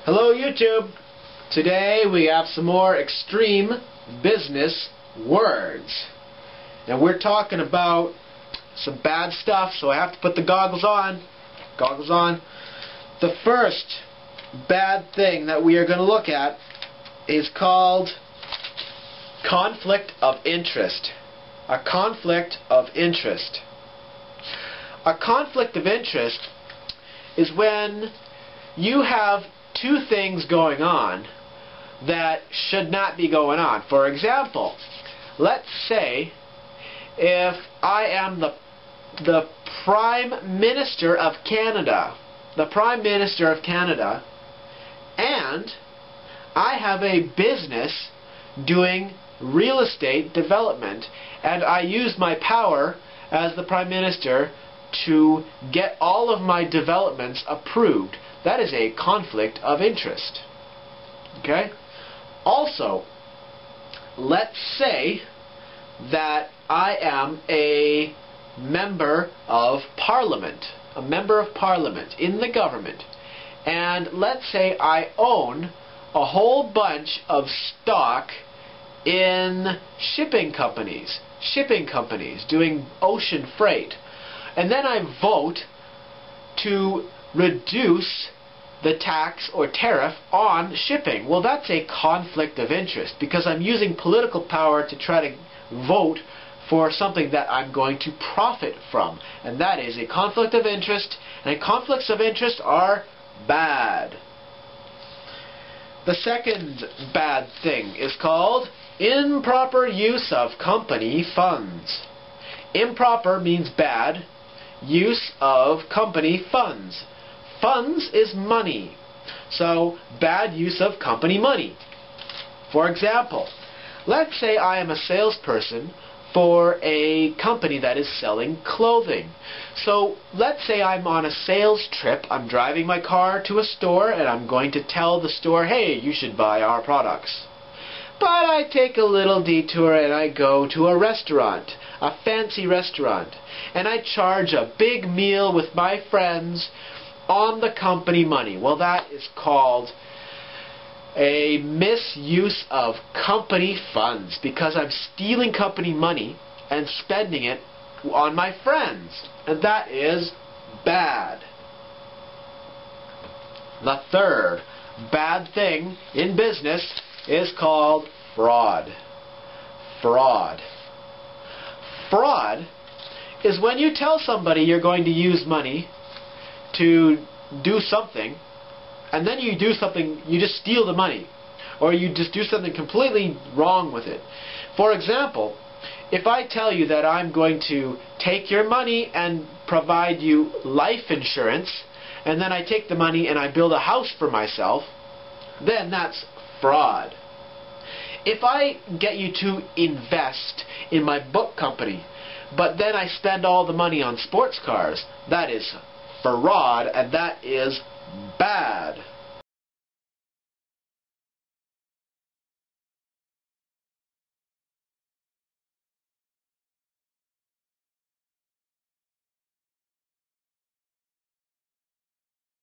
Hello YouTube! Today we have some more extreme business words. Now we're talking about some bad stuff, so I have to put the goggles on. The first bad thing that we are going to look at is called conflict of interest. A conflict of interest. A conflict of interest is when you have two things going on that should not be going on. For example, let's say if I am the Prime Minister of Canada, and I have a business doing real estate development, and I use my power as the Prime Minister to get all of my developments approved. That is a conflict of interest. Okay? Also, let's say that I am a member of Parliament, in the government, and let's say I own a whole bunch of stock in shipping companies doing ocean freight, and then I vote to reduce the tax or tariff on shipping. Well, that's a conflict of interest because I'm using political power to try to vote for something that I'm going to profit from, and that is a conflict of interest, and conflicts of interest are bad. The second bad thing is called improper use of company funds. Improper means bad. Use of company funds. Funds is money. So, bad use of company money. For example, let's say I am a salesperson for a company that is selling clothing. So, let's say I'm on a sales trip. I'm driving my car to a store and I'm going to tell the store, hey, you should buy our products. But I take a little detour and I go to a restaurant, a fancy restaurant, and I charge a big meal with my friends on the company money. Well, that is called a misuse of company funds because I'm stealing company money and spending it on my friends, and that is bad. The third bad thing in business is called fraud. Fraud is when you tell somebody you're going to use money to do something, and then you do something, you just steal the money, or you just do something completely wrong with it. For example, if I tell you that I'm going to take your money and provide you life insurance, and then I take the money and I build a house for myself, then that's fraud. If I get you to invest in my book company, but then I spend all the money on sports cars, that is fraud, and that is bad.